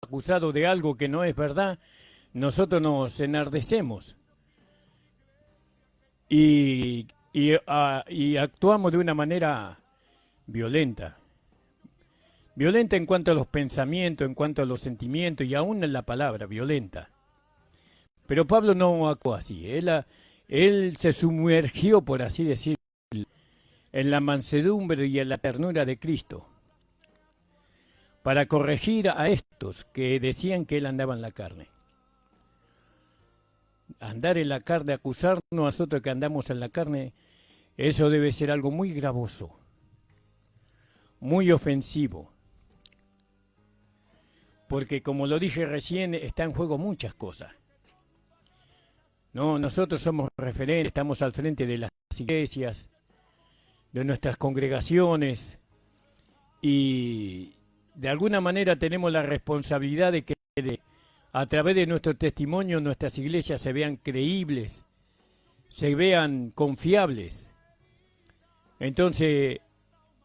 acusado de algo que no es verdad, nosotros nos enardecemos y actuamos de una manera violenta. Violenta en cuanto a los pensamientos, en cuanto a los sentimientos y aún en la palabra, violenta. Pero Pablo no actuó así. Él se sumergió, por así decirlo, en la mansedumbre y en la ternura de Cristo, para corregir a estos que decían que él andaba en la carne. Andar en la carne, acusarnos a nosotros que andamos en la carne, eso debe ser algo muy gravoso, muy ofensivo. Porque como lo dije recién, está en juego muchas cosas. No, nosotros somos referentes, estamos al frente de las iglesias, de nuestras congregaciones, y de alguna manera tenemos la responsabilidad de que a través de nuestro testimonio nuestras iglesias se vean creíbles, se vean confiables. Entonces,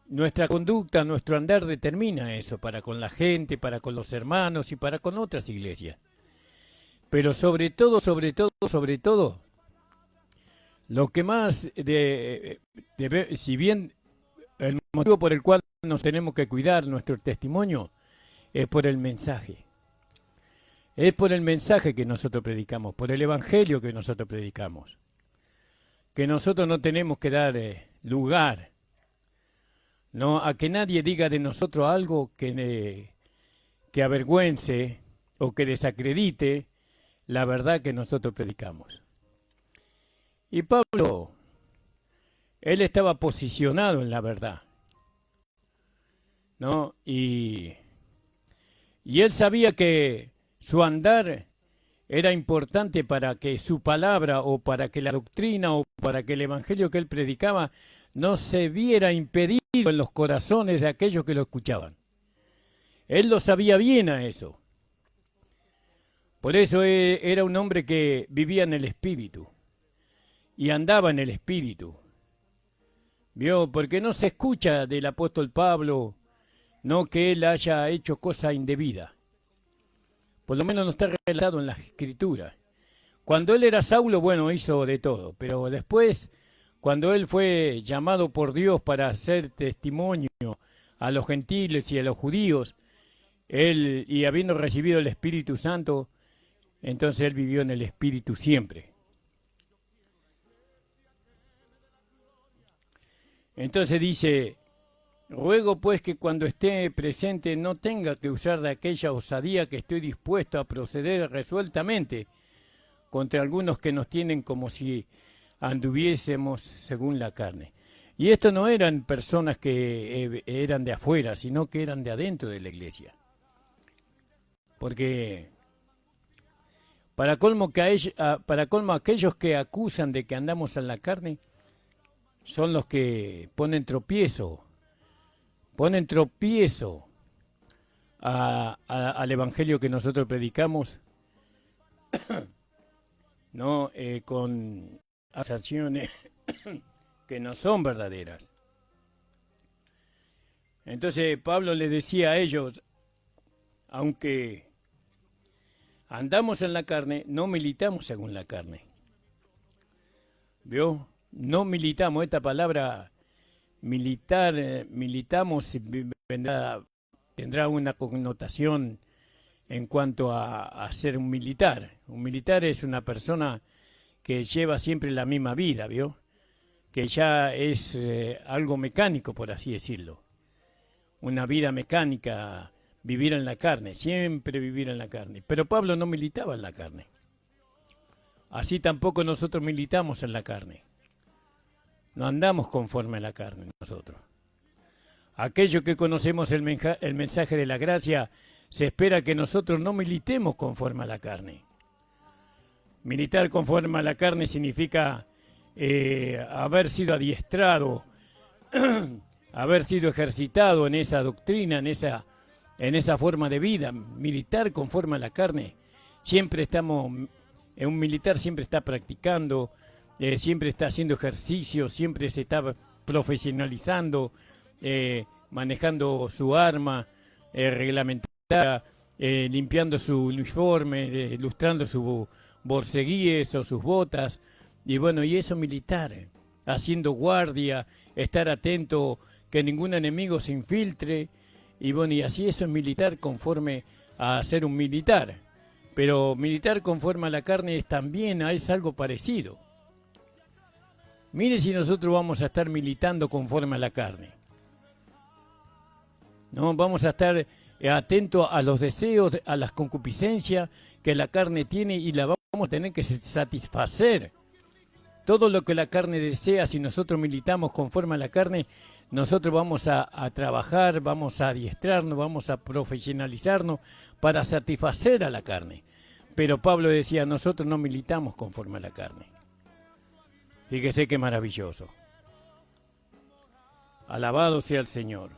nuestra conducta, nuestro andar determina eso para con la gente, para con los hermanos y para con otras iglesias. Pero sobre todo, lo que más, si bien el motivo por el cual nos tenemos que cuidar nuestro testimonio es por el mensaje. Es por el mensaje que nosotros predicamos, por el evangelio que nosotros predicamos. Que nosotros no tenemos que dar lugar, no, a que nadie diga de nosotros algo que avergüence o que desacredite la verdad que nosotros predicamos. Y Pablo, él estaba posicionado en la verdad, ¿no? Y él sabía que su andar era importante para que su palabra o para que la doctrina o para que el evangelio que él predicaba no se viera impedido en los corazones de aquellos que lo escuchaban. Él lo sabía bien a eso. Por eso era un hombre que vivía en el Espíritu y andaba en el Espíritu. ¿Vio? Porque no se escucha del apóstol Pablo, no que él haya hecho cosa indebida. Por lo menos no está relatado en las Escrituras. Cuando él era Saulo, bueno, hizo de todo, pero después, cuando él fue llamado por Dios para hacer testimonio a los gentiles y a los judíos, él, y habiendo recibido el Espíritu Santo, entonces él vivió en el Espíritu siempre. Entonces dice: ruego pues que cuando esté presente no tenga que usar de aquella osadía que estoy dispuesto a proceder resueltamente contra algunos que nos tienen como si anduviésemos según la carne. Y esto no eran personas que eran de afuera, sino que eran de adentro de la iglesia. Porque para colmo aquellos que acusan de que andamos en la carne son los que ponen tropiezo al evangelio que nosotros predicamos, no con acusaciones que no son verdaderas. Entonces Pablo le decía a ellos: aunque andamos en la carne, no militamos según la carne. ¿Vio? No militamos. Esta palabra militar, militamos, tendrá una connotación en cuanto a ser un militar. Un militar es una persona que lleva siempre la misma vida, ¿vio? Que ya es algo mecánico, por así decirlo. Una vida mecánica, vivir en la carne, siempre vivir en la carne. Pero Pablo no militaba en la carne. Así tampoco nosotros militamos en la carne. No andamos conforme a la carne nosotros. Aquellos que conocemos el mensaje de la gracia, se espera que nosotros no militemos conforme a la carne. Militar conforme a la carne significa haber sido adiestrado, haber sido ejercitado en esa doctrina, en esa forma de vida. Militar conforme a la carne. Un militar siempre está practicando, siempre está haciendo ejercicio, siempre se está profesionalizando, manejando su arma, reglamentada, limpiando su uniforme, lustrando su borceguíes o sus botas, y bueno, y eso militar, haciendo guardia, estar atento que ningún enemigo se infiltre, y bueno, y así eso es militar conforme a ser un militar. Pero militar conforme a la carne es algo parecido. Mire si nosotros vamos a estar militando conforme a la carne. No, vamos a estar atentos a los deseos, a las concupiscencias que la carne tiene y la vamos a tener que satisfacer. Todo lo que la carne desea, si nosotros militamos conforme a la carne, nosotros vamos a trabajar, vamos a adiestrarnos, vamos a profesionalizarnos para satisfacer a la carne. Pero Pablo decía, nosotros no militamos conforme a la carne. Fíjese qué maravilloso. Alabado sea el Señor.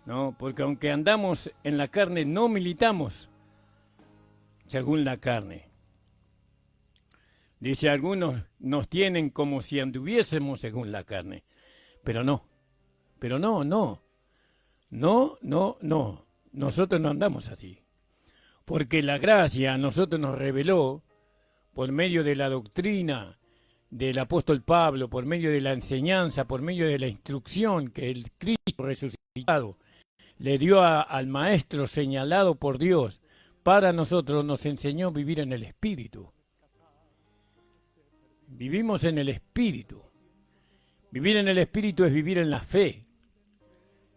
No, porque aunque andamos en la carne, no militamos según la carne. Dice, algunos nos tienen como si anduviésemos según la carne. Pero no. No. Nosotros no andamos así. Porque la gracia a nosotros nos reveló por medio de la doctrina del apóstol Pablo, por medio de la enseñanza, por medio de la instrucción que el Cristo resucitado le dio al Maestro señalado por Dios. Para nosotros nos enseñó a vivir en el Espíritu. Vivimos en el Espíritu. Vivir en el Espíritu es vivir en la fe,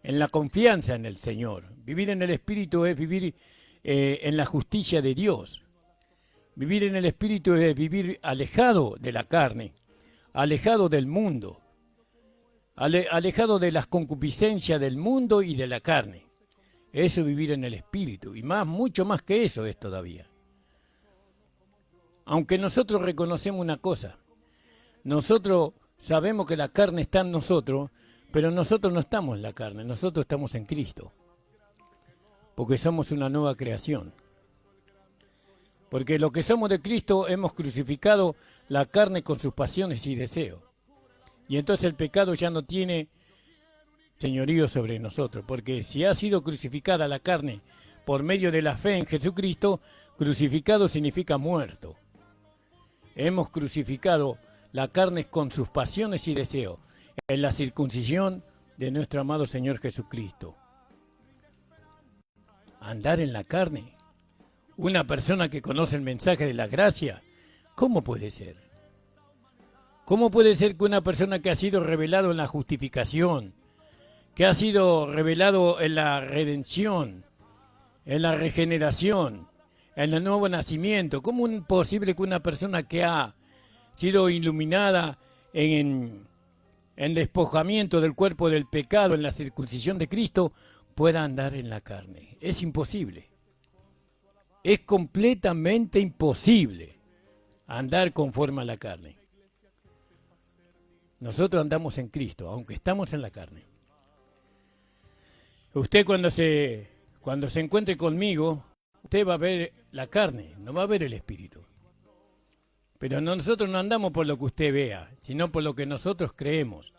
en la confianza en el Señor. Vivir en el Espíritu es vivir en la justicia de Dios. Vivir en el Espíritu es vivir alejado de la carne, alejado del mundo, alejado de las concupiscencias del mundo y de la carne. Eso es vivir en el Espíritu, y mucho más que eso es todavía. Aunque nosotros reconocemos una cosa, nosotros sabemos que la carne está en nosotros, pero nosotros no estamos en la carne, nosotros estamos en Cristo, porque somos una nueva creación. Porque lo que somos de Cristo hemos crucificado la carne con sus pasiones y deseos. Y entonces el pecado ya no tiene señorío sobre nosotros, porque si ha sido crucificada la carne por medio de la fe en Jesucristo, crucificado significa muerto. Hemos crucificado la carne con sus pasiones y deseos en la circuncisión de nuestro amado Señor Jesucristo. Andar en la carne. Una persona que conoce el mensaje de la gracia, ¿cómo puede ser? ¿Cómo puede ser que una persona que ha sido revelado en la justificación, que ha sido revelado en la redención, en la regeneración, en el nuevo nacimiento, cómo es posible que una persona que ha sido iluminada en despojamiento del cuerpo del pecado, en la circuncisión de Cristo, pueda andar en la carne? Es imposible. Es completamente imposible andar conforme a la carne. Nosotros andamos en Cristo, aunque estamos en la carne. Usted cuando se encuentre conmigo, usted va a ver la carne, no va a ver el Espíritu. Pero nosotros no andamos por lo que usted vea, sino por lo que nosotros creemos.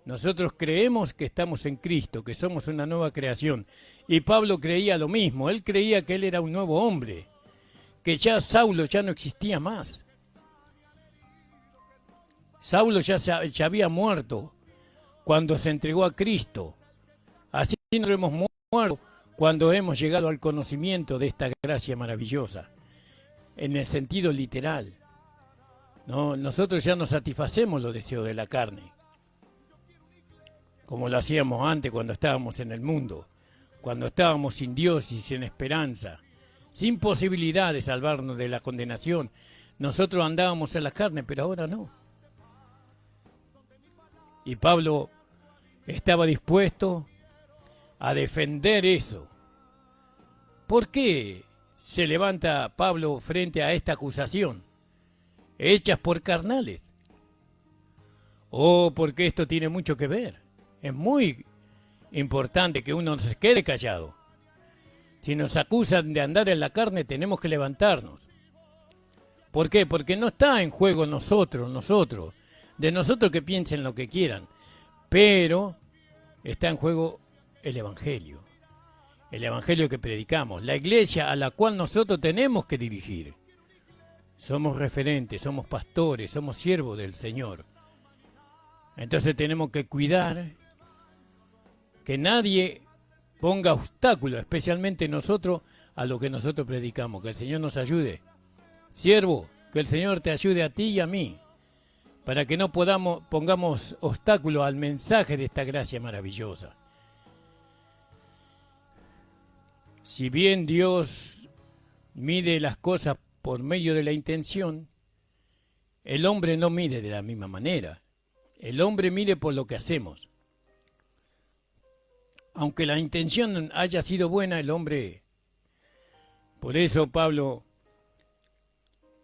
Nosotros creemos que estamos en Cristo, que somos una nueva creación. Y Pablo creía lo mismo, él creía que él era un nuevo hombre, que ya Saulo ya no existía más. Saulo ya había muerto cuando se entregó a Cristo. Así nos hemos muerto cuando hemos llegado al conocimiento de esta gracia maravillosa, en el sentido literal. No, nosotros ya no satisfacemos los deseos de la carne, como lo hacíamos antes cuando estábamos en el mundo, cuando estábamos sin Dios y sin esperanza, sin posibilidad de salvarnos de la condenación. Nosotros andábamos en la carne, pero ahora no. Y Pablo estaba dispuesto a defender eso. ¿Por qué se levanta Pablo frente a esta acusación? Hechas por carnales. Porque esto tiene mucho que ver. Es muy importante que uno se quede callado. Si nos acusan de andar en la carne, tenemos que levantarnos. ¿Por qué? Porque no está en juego nosotros, de nosotros que piensen lo que quieran, pero está en juego el Evangelio. el evangelio que predicamos, la iglesia a la cual nosotros tenemos que dirigir. Somos referentes, somos pastores, somos siervos del Señor. Entonces tenemos que cuidar que nadie ponga obstáculos, especialmente nosotros, a lo que nosotros predicamos. Que el Señor nos ayude. Siervo, que el Señor te ayude a ti y a mí, para que no pongamos obstáculos al mensaje de esta gracia maravillosa. Si bien Dios mide las cosas por medio de la intención, el hombre no mide de la misma manera. El hombre mide por lo que hacemos. Aunque la intención haya sido buena, el hombre... Por eso Pablo,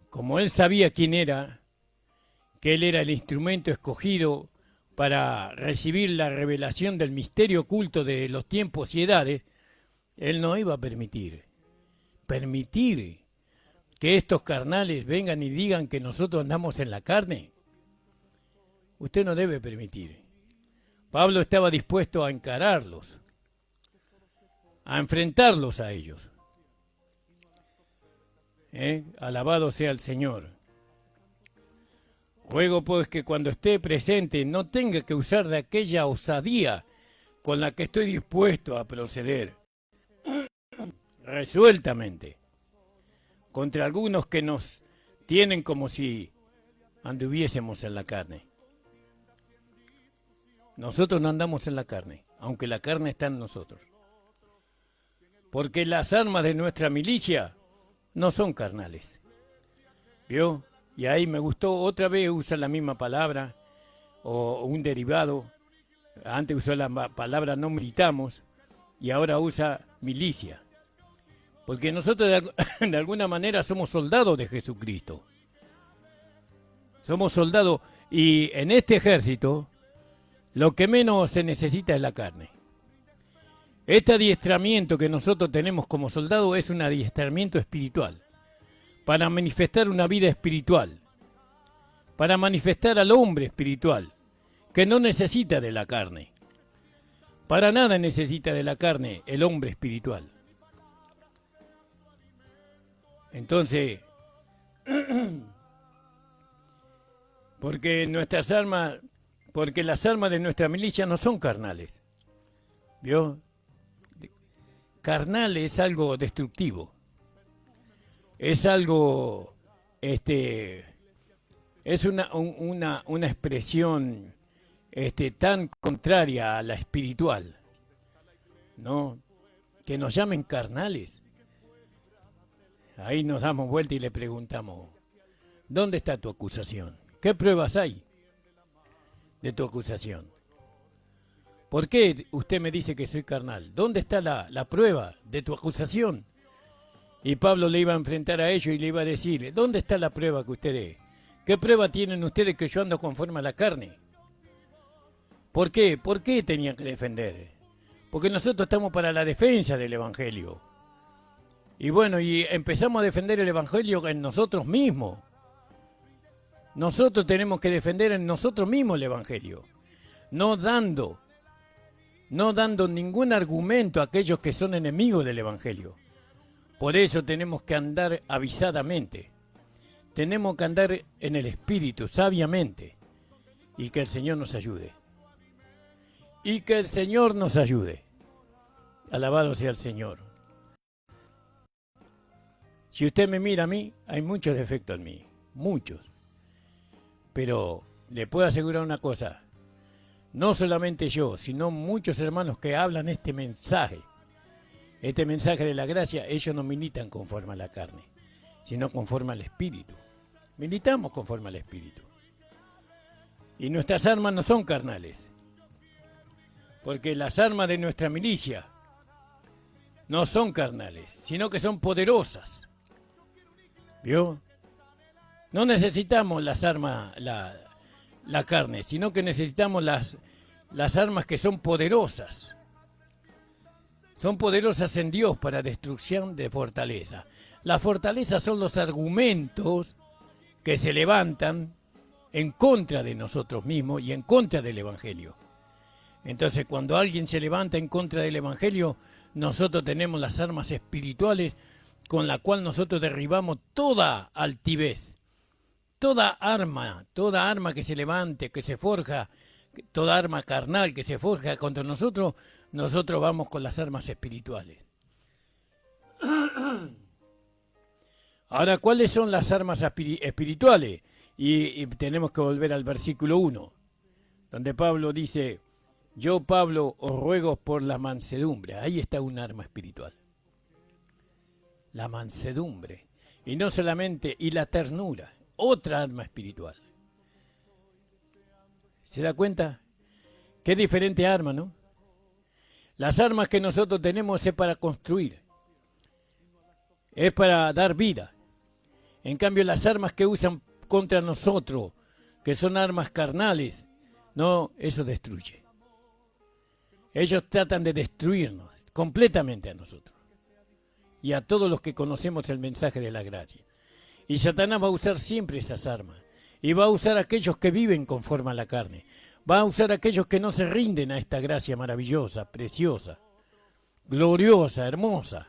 como él sabía quién era, que él era el instrumento escogido para recibir la revelación del misterio oculto de los tiempos y edades, él no iba a permitir que estos carnales vengan y digan que nosotros andamos en la carne. Usted no debe permitir. Pablo estaba dispuesto a encararlos, a enfrentarlos a ellos. Alabado sea el Señor. Ruego pues que cuando esté presente no tenga que usar de aquella osadía con la que estoy dispuesto a proceder resueltamente contra algunos que nos tienen como si anduviésemos en la carne. Nosotros no andamos en la carne, aunque la carne está en nosotros. Porque las armas de nuestra milicia no son carnales. ¿Vio? Y ahí me gustó, otra vez usa la misma palabra, o un derivado. Antes usó la palabra no militamos, y ahora usa milicia. Porque nosotros de alguna manera somos soldados de Jesucristo. Somos soldados, y en este ejército, lo que menos se necesita es la carne. Este adiestramiento que nosotros tenemos como soldados es un adiestramiento espiritual, para manifestar una vida espiritual, para manifestar al hombre espiritual, que no necesita de la carne. Para nada necesita de la carne el hombre espiritual. Entonces, porque las armas de nuestra milicia no son carnales. ¿Vio? Carnal es algo destructivo. Es algo, es una expresión tan contraria a la espiritual, ¿no? Que nos llamen carnales. Ahí nos damos vuelta y le preguntamos, ¿dónde está tu acusación? ¿Qué pruebas hay de tu acusación? ¿Por qué usted me dice que soy carnal? ¿Dónde está la prueba de tu acusación? Y Pablo le iba a enfrentar a ellos y le iba a decir, ¿dónde está la prueba que ustedes? ¿Qué prueba tienen ustedes que yo ando conforme a la carne? ¿Por qué? ¿Por qué tenían que defender? Porque nosotros estamos para la defensa del Evangelio. Y bueno, y empezamos a defender el Evangelio en nosotros mismos. Nosotros tenemos que defender en nosotros mismos el Evangelio. No dando ningún argumento a aquellos que son enemigos del Evangelio. Por eso tenemos que andar avisadamente. Tenemos que andar en el Espíritu, sabiamente. Y que el Señor nos ayude. Y que el Señor nos ayude. Alabado sea el Señor. Si usted me mira a mí, hay muchos defectos en mí. Muchos. Pero le puedo asegurar una cosa. No solamente yo, sino muchos hermanos que hablan este mensaje de la gracia, ellos no militan conforme a la carne, sino conforme al Espíritu. Militamos conforme al Espíritu. Y nuestras armas no son carnales, porque las armas de nuestra milicia no son carnales, sino que son poderosas. ¿Vio? No necesitamos las armas, la carne, sino que necesitamos las armas que son poderosas. Son poderosas en Dios para destrucción de fortaleza. Las fortalezas son los argumentos que se levantan en contra de nosotros mismos y en contra del Evangelio. Entonces, cuando alguien se levanta en contra del Evangelio, nosotros tenemos las armas espirituales con la cual nosotros derribamos toda altivez, toda arma que se levante, que se forja, toda arma carnal que se forja contra nosotros, nosotros vamos con las armas espirituales. Ahora, ¿cuáles son las armas espirituales? Y tenemos que volver al versículo 1, donde Pablo dice, yo, Pablo, os ruego por la mansedumbre. Ahí está un arma espiritual. La mansedumbre. Y no solamente, y la ternura. Otra arma espiritual. ¿Se da cuenta? Qué diferente arma, ¿no? Las armas que nosotros tenemos es para construir. Es para dar vida. En cambio, las armas que usan contra nosotros, que son armas carnales, no, eso destruye. Ellos tratan de destruirnos completamente a nosotros y a todos los que conocemos el mensaje de la gracia. Y Satanás va a usar siempre esas armas y va a usar a aquellos que viven conforme a la carne. Va a usar a aquellos que no se rinden a esta gracia maravillosa, preciosa, gloriosa, hermosa,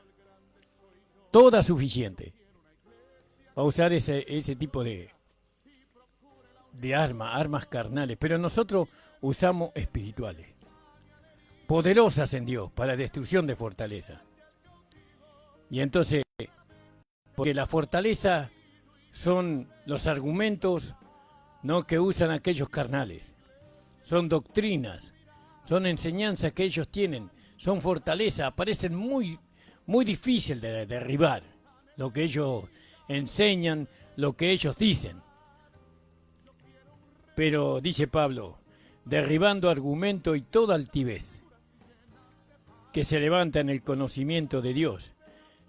toda suficiente. Va a usar ese tipo de armas carnales, pero nosotros usamos espirituales, poderosas en Dios para destrucción de fortaleza. Y entonces, porque la fortaleza son los argumentos, no, que usan aquellos carnales, son doctrinas, son enseñanzas que ellos tienen, son fortaleza, parecen muy difícil de derribar lo que ellos enseñan, lo que ellos dicen. Pero dice Pablo, derribando argumento y toda altivez que se levanta en el conocimiento de Dios,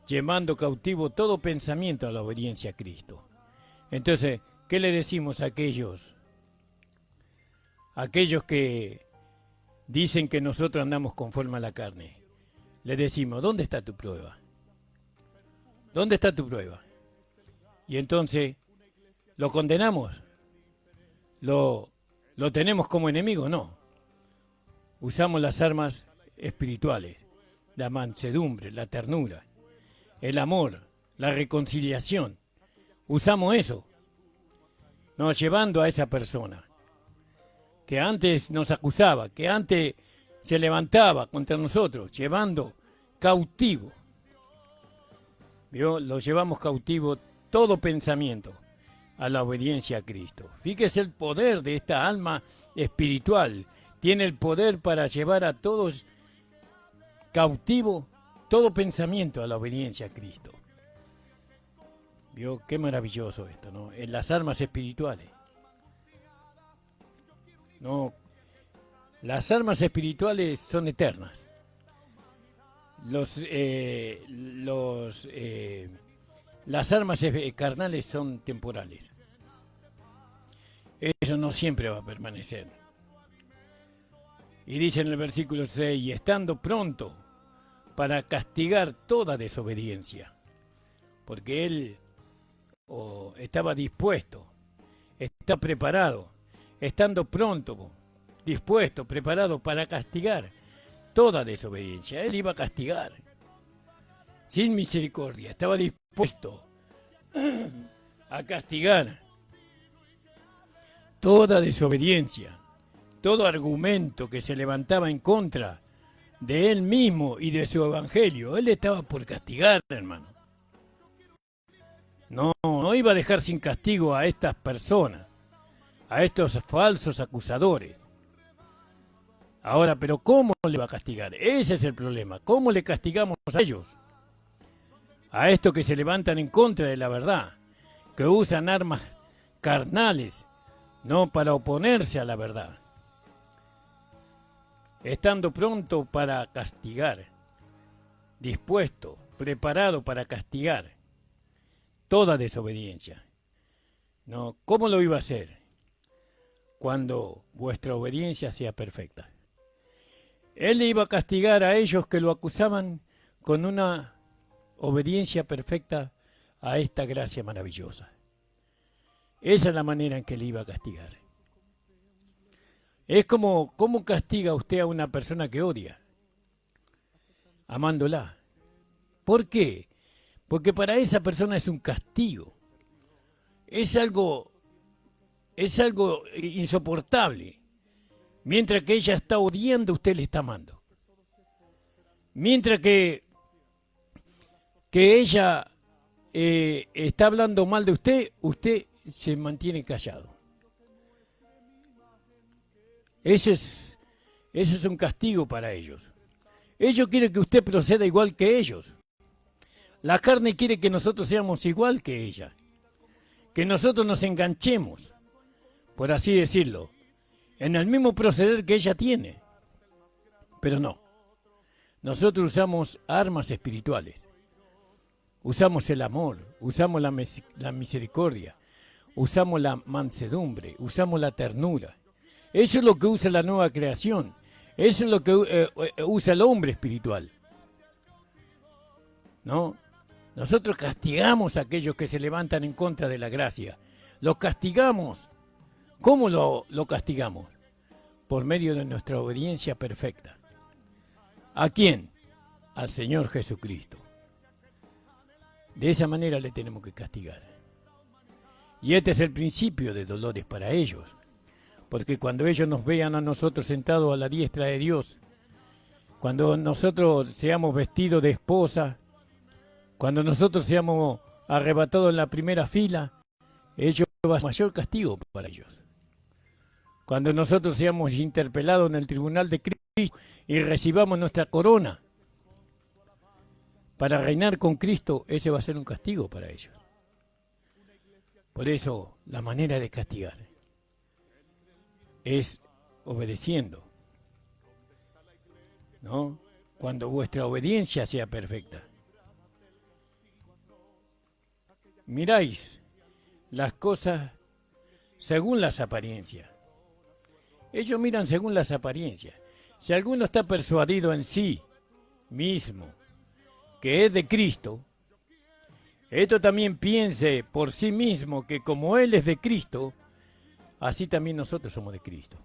llevando cautivo todo pensamiento a la obediencia a Cristo. Entonces, ¿qué le decimos a aquellos que dicen que nosotros andamos conforme a la carne? Le decimos, ¿dónde está tu prueba? ¿Dónde está tu prueba? Y entonces, ¿lo condenamos? ¿Lo tenemos como enemigo? No. Usamos las armas espirituales, la mansedumbre, la ternura, el amor, la reconciliación. Usamos eso, nos llevando a esa persona que antes nos acusaba, que antes se levantaba contra nosotros, llevando cautivo. ¿Vio? Lo llevamos cautivo todo pensamiento a la obediencia a Cristo. Fíjese el poder de esta alma espiritual. Tiene el poder para llevar a todos cautivo todo pensamiento a la obediencia a Cristo. ¿Vio? Qué maravilloso esto, ¿no? En las armas espirituales. No, las armas espirituales son eternas. Las armas carnales son temporales. Eso no siempre va a permanecer. Y dice en el versículo 6, y estando pronto para castigar toda desobediencia, porque él estaba dispuesto, está preparado, estando pronto, dispuesto, preparado para castigar toda desobediencia. Él iba a castigar sin misericordia, estaba dispuesto a castigar toda desobediencia, todo argumento que se levantaba en contra de él mismo y de su evangelio. Él estaba por castigar, hermano. No iba a dejar sin castigo a estas personas, a estos falsos acusadores. Ahora, pero ¿cómo le va a castigar? Ese es el problema. ¿Cómo le castigamos a ellos? A estos que se levantan en contra de la verdad, que usan armas carnales, no para oponerse a la verdad. Estando pronto para castigar, dispuesto, preparado para castigar toda desobediencia. No, ¿cómo lo iba a hacer? Cuando vuestra obediencia sea perfecta. Él le iba a castigar a ellos que lo acusaban con una obediencia perfecta a esta gracia maravillosa. Esa es la manera en que le iba a castigar. Es como, ¿cómo castiga usted a una persona que odia? amándola. ¿Por qué? Porque para esa persona es un castigo. Es algo insoportable. Mientras que ella está odiando, usted le está amando. Mientras que ella está hablando mal de usted, usted se mantiene callado. Eso es un castigo para ellos. Ellos quieren que usted proceda igual que ellos. La carne quiere que nosotros seamos igual que ella. Que nosotros nos enganchemos, por así decirlo, en el mismo proceder que ella tiene. Pero no. Nosotros usamos armas espirituales. Usamos el amor, usamos la misericordia, usamos la mansedumbre, usamos la ternura. Eso es lo que usa la nueva creación. Eso es lo que usa el hombre espiritual. ¿No? Nosotros castigamos a aquellos que se levantan en contra de la gracia. Los castigamos. ¿Cómo lo castigamos? Por medio de nuestra obediencia perfecta. ¿A quién? Al Señor Jesucristo. De esa manera le tenemos que castigar. Y este es el principio de dolores para ellos. Porque cuando ellos nos vean a nosotros sentados a la diestra de Dios, cuando nosotros seamos vestidos de esposa, cuando nosotros seamos arrebatados en la primera fila, ellos va a ser mayor castigo para ellos. Cuando nosotros seamos interpelados en el tribunal de Cristo y recibamos nuestra corona para reinar con Cristo, ese va a ser un castigo para ellos. Por eso, la manera de castigar es obedeciendo, ¿no? Cuando vuestra obediencia sea perfecta. Miráis las cosas según las apariencias. Ellos miran según las apariencias. Si alguno está persuadido en sí mismo que es de Cristo, esto también piense por sí mismo que como Él es de Cristo, así también nosotros somos de Cristo.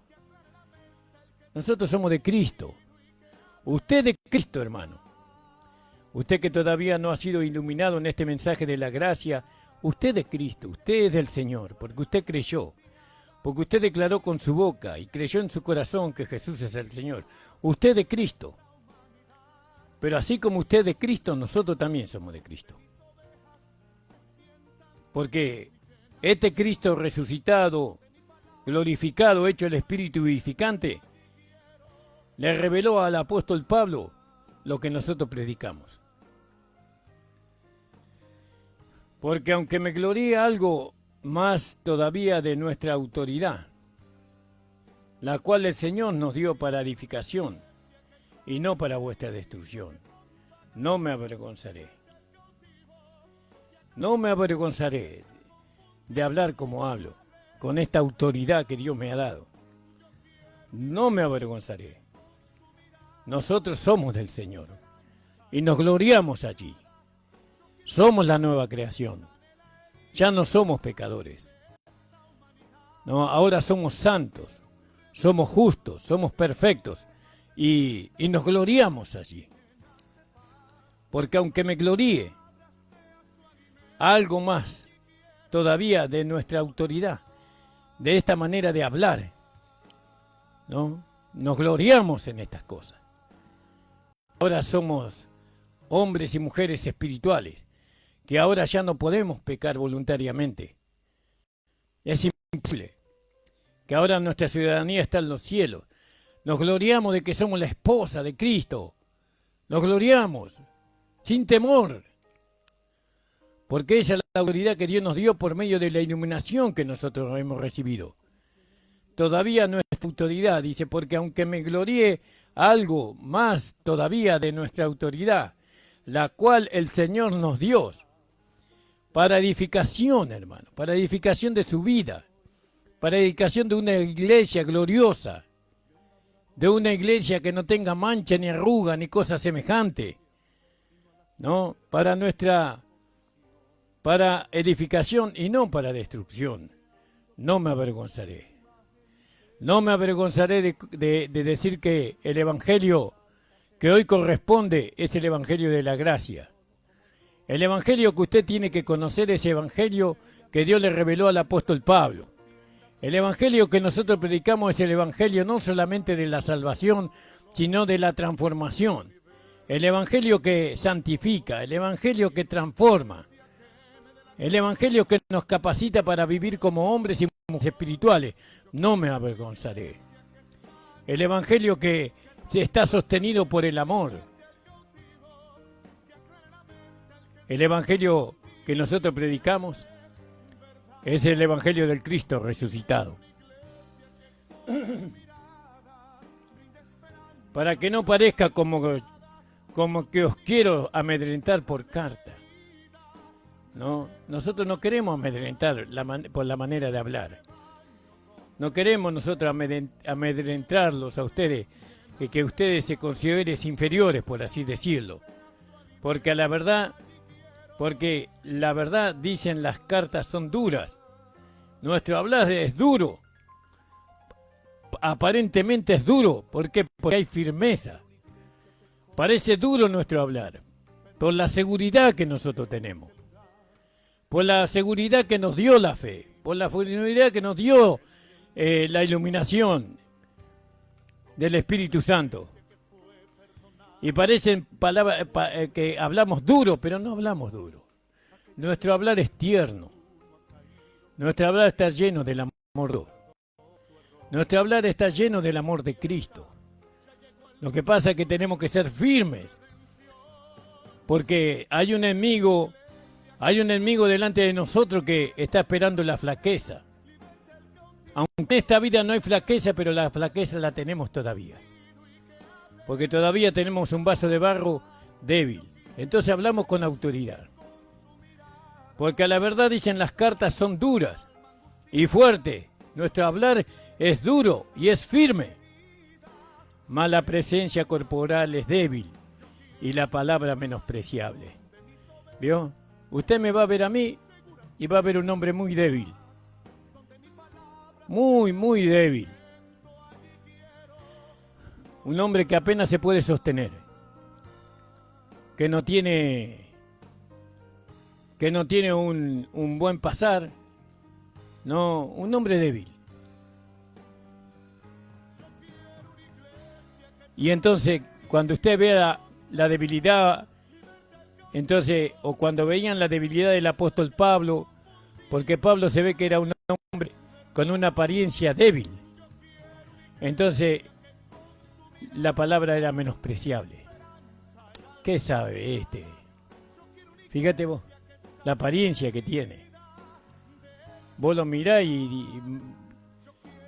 Nosotros somos de Cristo. Usted de Cristo, hermano. Usted que todavía no ha sido iluminado en este mensaje de la gracia, usted de Cristo, usted es del Señor, porque usted creyó, porque usted declaró con su boca y creyó en su corazón que Jesús es el Señor. Usted de Cristo. Pero así como usted de Cristo, nosotros también somos de Cristo. Porque este Cristo resucitado, glorificado, hecho el Espíritu vivificante, le reveló al apóstol Pablo lo que nosotros predicamos. Porque aunque me gloríe algo más todavía de nuestra autoridad, la cual el Señor nos dio para edificación y no para vuestra destrucción, no me avergonzaré. No me avergonzaré de hablar como hablo, con esta autoridad que Dios me ha dado. No me avergonzaré. Nosotros somos del Señor y nos gloriamos allí. Somos la nueva creación. Ya no somos pecadores. No, ahora somos santos, somos justos, somos perfectos y nos gloriamos allí. Porque aunque me gloríe, algo más todavía de nuestra autoridad, de esta manera de hablar, ¿no? Nos gloriamos en estas cosas. Ahora somos hombres y mujeres espirituales, que ahora ya no podemos pecar voluntariamente. Es imposible. Que ahora nuestra ciudadanía está en los cielos. Nos gloriamos de que somos la esposa de Cristo. Nos gloriamos, sin temor. Porque esa es la autoridad que Dios nos dio por medio de la iluminación que nosotros hemos recibido. Todavía nuestra autoridad, dice, porque aunque me gloríe algo más todavía de nuestra autoridad, la cual el Señor nos dio, para edificación, hermano, para edificación de su vida, para edificación de una iglesia gloriosa, de una iglesia que no tenga mancha ni arruga ni cosa semejante, ¿no? Para edificación y no para destrucción. No me avergonzaré. No me avergonzaré de decir que el Evangelio que hoy corresponde es el Evangelio de la gracia. El Evangelio que usted tiene que conocer es el Evangelio que Dios le reveló al apóstol Pablo. El Evangelio que nosotros predicamos es el Evangelio no solamente de la salvación, sino de la transformación. El Evangelio que santifica, el Evangelio que transforma. El Evangelio que nos capacita para vivir como hombres y mujeres espirituales. No me avergonzaré. El Evangelio que está sostenido por el amor. El Evangelio que nosotros predicamos es el Evangelio del Cristo resucitado. Para que no parezca como que os quiero amedrentar por carta. No, nosotros no queremos amedrentar por la manera de hablar. No queremos nosotros amedrentarlos a ustedes y que ustedes se consideren inferiores, por así decirlo. Porque la verdad dicen las cartas son duras. Nuestro hablar es duro. Aparentemente es duro. ¿Por qué? Porque hay firmeza. Parece duro nuestro hablar. Por la seguridad que nosotros tenemos. Por la seguridad que nos dio la fe, por la seguridad que nos dio la iluminación del Espíritu Santo. Y parecen palabras que hablamos duro, pero no hablamos duro. Nuestro hablar es tierno. Nuestro hablar está lleno del amor de Dios. Nuestro hablar está lleno del amor de Cristo. Lo que pasa es que tenemos que ser firmes, porque hay un enemigo delante de nosotros que está esperando la flaqueza. Aunque en esta vida no hay flaqueza, pero la flaqueza la tenemos todavía. Porque todavía tenemos un vaso de barro débil. Entonces hablamos con autoridad. Porque a la verdad dicen las cartas son duras y fuertes. Nuestro hablar es duro y es firme. Mas la presencia corporal es débil y la palabra menospreciable. ¿Vio? Usted me va a ver a mí y va a ver un hombre muy débil. Muy, muy débil. Un hombre que apenas se puede sostener. Que no tiene un buen pasar. No, un hombre débil. Y entonces, cuando usted vea la debilidad, entonces, o cuando veían la debilidad del apóstol Pablo, porque Pablo se ve que era un hombre con una apariencia débil, entonces la palabra era menospreciable. ¿Qué sabe este? Fíjate vos, la apariencia que tiene. Vos lo mirás y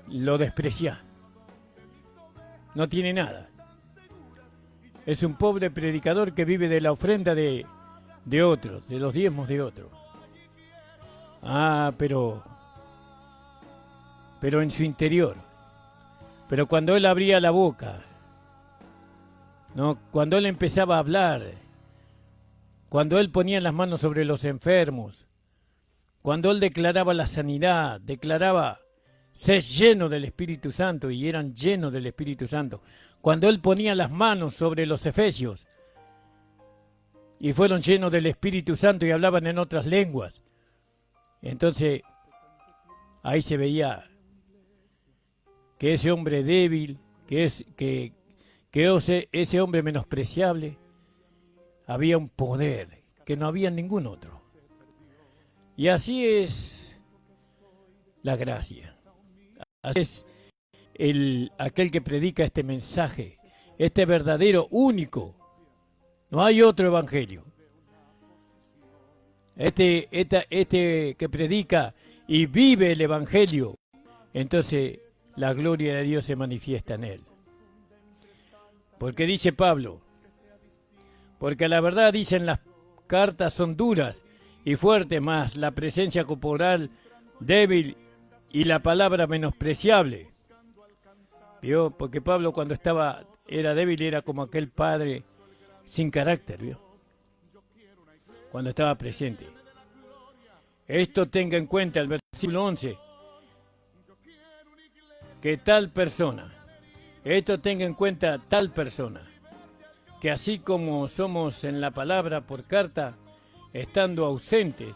lo despreciás. No tiene nada. Es un pobre predicador que vive de la ofrenda de otros, de los diezmos de otros. Pero en su interior. Pero cuando él abría la boca, ¿no? Cuando él empezaba a hablar, cuando él ponía las manos sobre los enfermos, cuando él declaraba la sanidad, declaraba ser lleno del Espíritu Santo, y eran llenos del Espíritu Santo. Cuando él ponía las manos sobre los efesios y fueron llenos del Espíritu Santo y hablaban en otras lenguas, entonces ahí se veía que ese hombre débil, que ese hombre menospreciable, había un poder que no había en ningún otro. Y así es la gracia. Así es aquel que predica este mensaje, este verdadero, único. No hay otro evangelio. Este que predica y vive el evangelio, entonces la gloria de Dios se manifiesta en él. Porque dice Pablo, porque a la verdad dicen las cartas son duras y fuertes, más la presencia corporal débil y la palabra menospreciable. ¿Vio? Porque Pablo cuando era débil era como aquel padre sin carácter, ¿vio? Cuando estaba presente. Esto tenga en cuenta el versículo 11, que tal persona, esto tenga en cuenta tal persona, que así como somos en la palabra por carta, estando ausentes,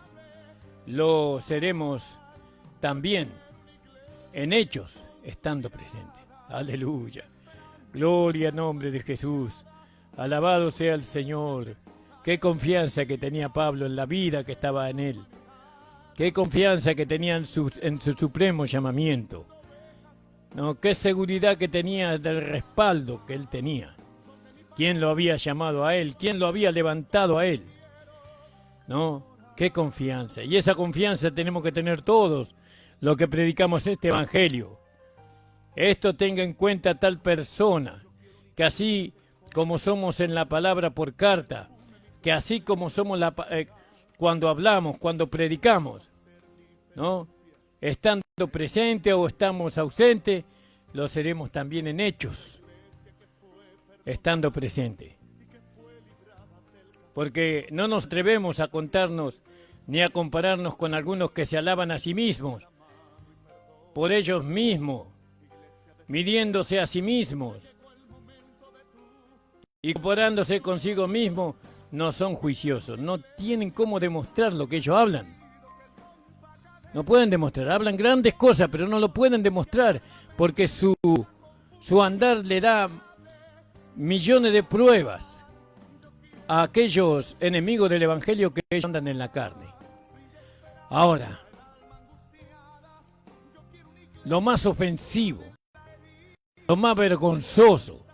lo seremos también en hechos, estando presentes. Aleluya. Gloria al nombre de Jesús. Alabado sea el Señor. Qué confianza que tenía Pablo en la vida que estaba en él. Qué confianza que tenía en su supremo llamamiento. No, qué seguridad que tenía del respaldo que él tenía. ¿Quién lo había llamado a él? ¿Quién lo había levantado a él? ¿No? Qué confianza. Y esa confianza tenemos que tener todos los que predicamos este evangelio. Esto tenga en cuenta tal persona, que así como somos en la palabra por carta, que así como somos cuando hablamos, cuando predicamos, ¿no? Estando presente o estamos ausentes, lo seremos también en hechos, estando presente. Porque no nos atrevemos a contarnos ni a compararnos con algunos que se alaban a sí mismos, por ellos mismos, midiéndose a sí mismos y comparándose consigo mismos, no son juiciosos, no tienen cómo demostrar lo que ellos hablan. No pueden demostrar, hablan grandes cosas, pero no lo pueden demostrar, porque su andar le da millones de pruebas a aquellos enemigos del evangelio que ellos andan en la carne. Ahora, lo más ofensivo, lo más vergonzoso,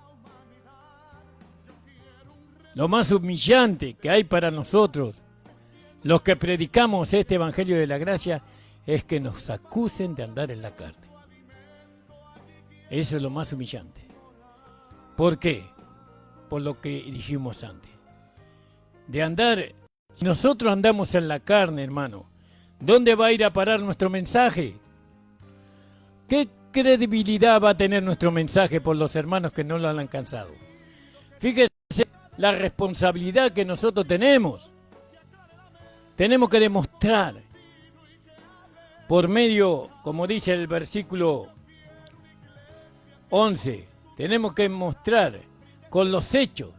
lo más humillante que hay para nosotros, los que predicamos este evangelio de la gracia, es que nos acusen de andar en la carne. Eso es lo más humillante. ¿Por qué? Por lo que dijimos antes. De andar, si nosotros andamos en la carne, hermano, ¿dónde va a ir a parar nuestro mensaje? ¿Qué credibilidad va a tener nuestro mensaje por los hermanos que no lo han alcanzado? Fíjese la responsabilidad que nosotros tenemos. Tenemos que demostrar por medio, como dice el versículo 11, tenemos que mostrar con los hechos,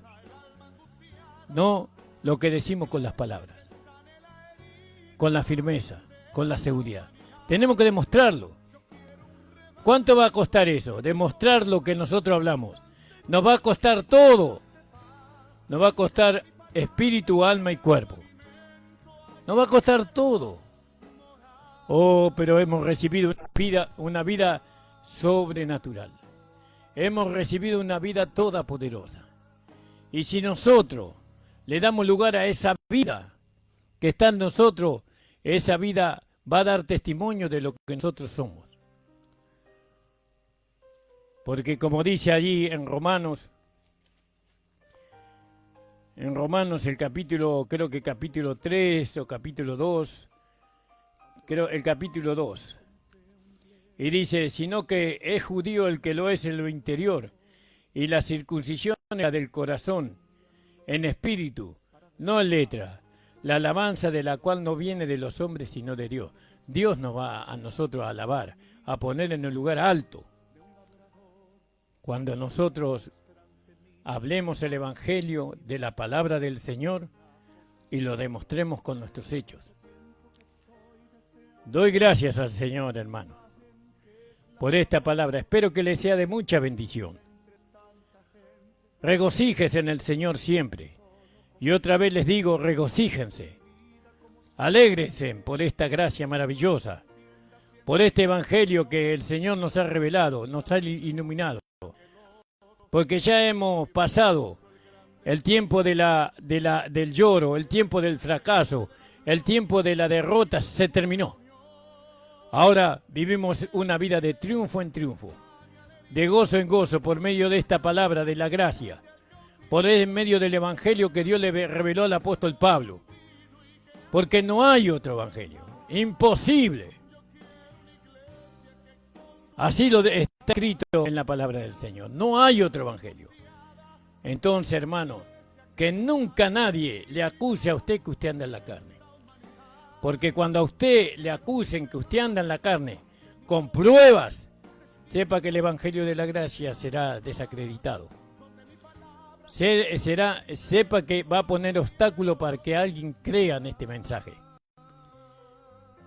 no lo que decimos con las palabras, con la firmeza, con la seguridad. Tenemos que demostrarlo. ¿Cuánto va a costar eso? Demostrar lo que nosotros hablamos. Nos va a costar todo. Nos va a costar espíritu, alma y cuerpo. Nos va a costar todo. Oh, pero hemos recibido una vida sobrenatural. Hemos recibido una vida todopoderosa. Y si nosotros le damos lugar a esa vida que está en nosotros, esa vida va a dar testimonio de lo que nosotros somos. Porque como dice allí en Romanos el capítulo, creo que capítulo 3 o capítulo 2, creo el capítulo 2, y dice, sino que es judío el que lo es en lo interior, y la circuncisión es la del corazón, en espíritu, no en letra, la alabanza de la cual no viene de los hombres sino de Dios. Dios nos va a nosotros a alabar, a poner en el lugar alto. Cuando nosotros hablemos el evangelio de la palabra del Señor y lo demostremos con nuestros hechos. Doy gracias al Señor, hermano, por esta palabra. Espero que le sea de mucha bendición. Regocíjese en el Señor siempre. Y otra vez les digo, regocíjense. Alégrense por esta gracia maravillosa, por este evangelio que el Señor nos ha revelado, nos ha iluminado. Porque ya hemos pasado el tiempo del lloro, el tiempo del fracaso, el tiempo de la derrota se terminó. Ahora vivimos una vida de triunfo en triunfo, de gozo en gozo por medio de esta palabra de la gracia, por medio del evangelio que Dios le reveló al apóstol Pablo. Porque no hay otro evangelio, imposible. Así lo está escrito en la palabra del Señor. No hay otro evangelio. Entonces, hermano, que nunca nadie le acuse a usted que usted anda en la carne. Porque cuando a usted le acusen que usted anda en la carne, con pruebas, sepa que el evangelio de la gracia será desacreditado. sepa que va a poner obstáculo para que alguien crea en este mensaje.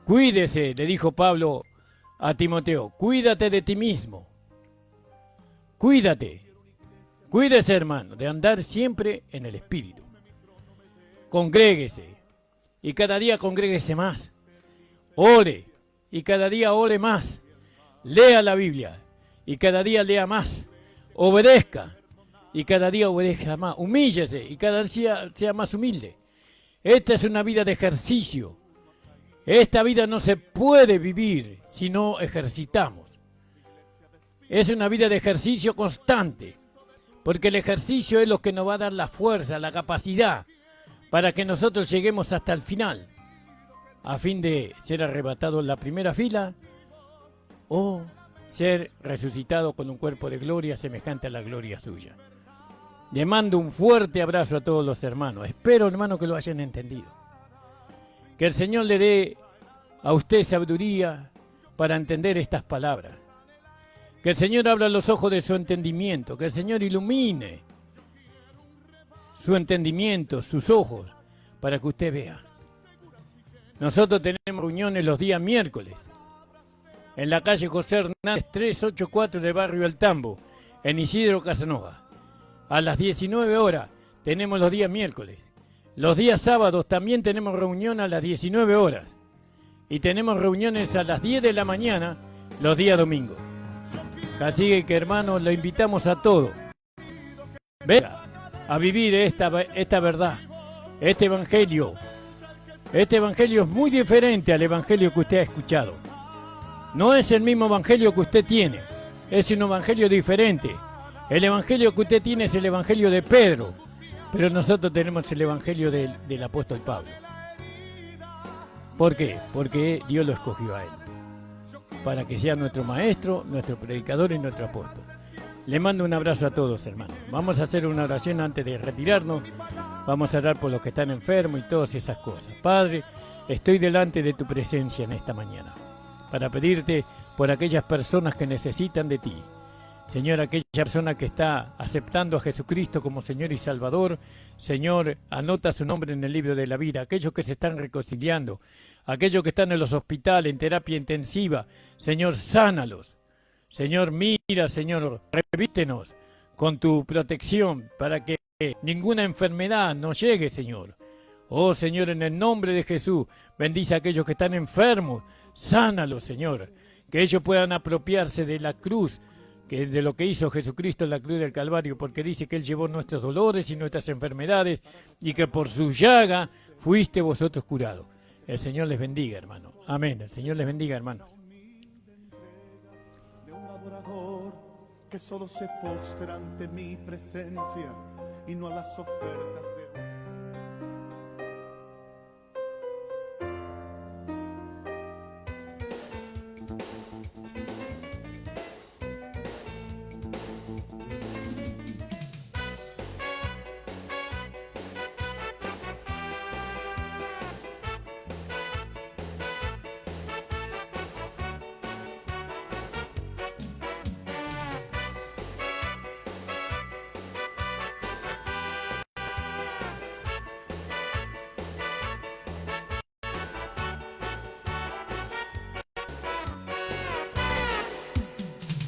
Cuídese, le dijo Pablo a Timoteo, cuídate de ti mismo. Cuídate. Cuídese, hermano, de andar siempre en el Espíritu. Congréguese. Y cada día congréguese más. Ore. Y cada día ore más. Lea la Biblia. Y cada día lea más. Obedezca. Y cada día obedezca más. Humíllese. Y cada día sea más humilde. Esta es una vida de ejercicio. Esta vida no se puede vivir si no ejercitamos. Es una vida de ejercicio constante. Porque el ejercicio es lo que nos va a dar la fuerza, la capacidad, para que nosotros lleguemos hasta el final, a fin de ser arrebatados en la primera fila o ser resucitados con un cuerpo de gloria semejante a la gloria suya. Le mando un fuerte abrazo a todos los hermanos. Espero, hermano, que lo hayan entendido. Que el Señor le dé a usted sabiduría para entender estas palabras. Que el Señor abra los ojos de su entendimiento, que el Señor ilumine su entendimiento, sus ojos, para que usted vea. Nosotros tenemos reuniones los días miércoles, en la calle José Hernández 384 de Barrio El Tambo, en Isidro Casanova. A las 19 horas tenemos los días miércoles. Los días sábados también tenemos reunión a las 19 horas. Y tenemos reuniones a las 10 de la mañana los días domingos. Así que, hermanos, lo invitamos a todos. Venga a vivir esta verdad, este evangelio. Este evangelio es muy diferente al evangelio que usted ha escuchado. No es el mismo evangelio que usted tiene, es un evangelio diferente. El evangelio que usted tiene es el evangelio de Pedro, pero nosotros tenemos el evangelio del apóstol Pablo. ¿Por qué? Porque Dios lo escogió a él, para que sea nuestro maestro, nuestro predicador y nuestro apóstol. Le mando un abrazo a todos, hermanos. Vamos a hacer una oración antes de retirarnos. Vamos a orar por los que están enfermos y todas esas cosas. Padre, estoy delante de tu presencia en esta mañana para pedirte por aquellas personas que necesitan de ti. Señor, aquella persona que está aceptando a Jesucristo como Señor y Salvador, Señor, anota su nombre en el libro de la vida. Aquellos que se están reconciliando, aquellos que están en los hospitales, en terapia intensiva, Señor, sánalos. Señor, mira, Señor, revístenos con tu protección para que ninguna enfermedad nos llegue, Señor. Oh, Señor, en el nombre de Jesús, bendice a aquellos que están enfermos, sánalos, Señor, que ellos puedan apropiarse de la cruz, que de lo que hizo Jesucristo en la cruz del Calvario, porque dice que Él llevó nuestros dolores y nuestras enfermedades y que por su llaga fuiste vosotros curados. El Señor les bendiga, hermano. Amén. El Señor les bendiga, hermanos. Que solo se postra ante mi presencia y no a las ofertas de...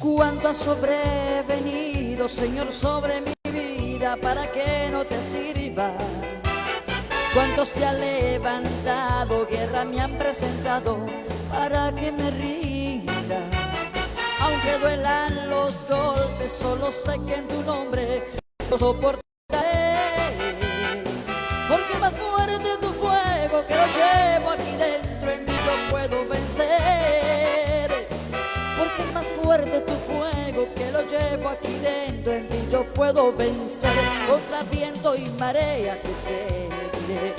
Cuánto ha sobrevenido, Señor, sobre mi vida para que no te sirva. Cuánto se ha levantado, guerra me han presentado para que me rinda. Aunque duelan los golpes, solo sé que en tu nombre lo soportaré. Porque más fuerte tu fuego que lo llevo aquí dentro, en mí yo puedo vencer. Porque es más fuerte tu fuego que lo llevo aquí dentro, en ti yo puedo vencer. Contra viento y marea te seguiré.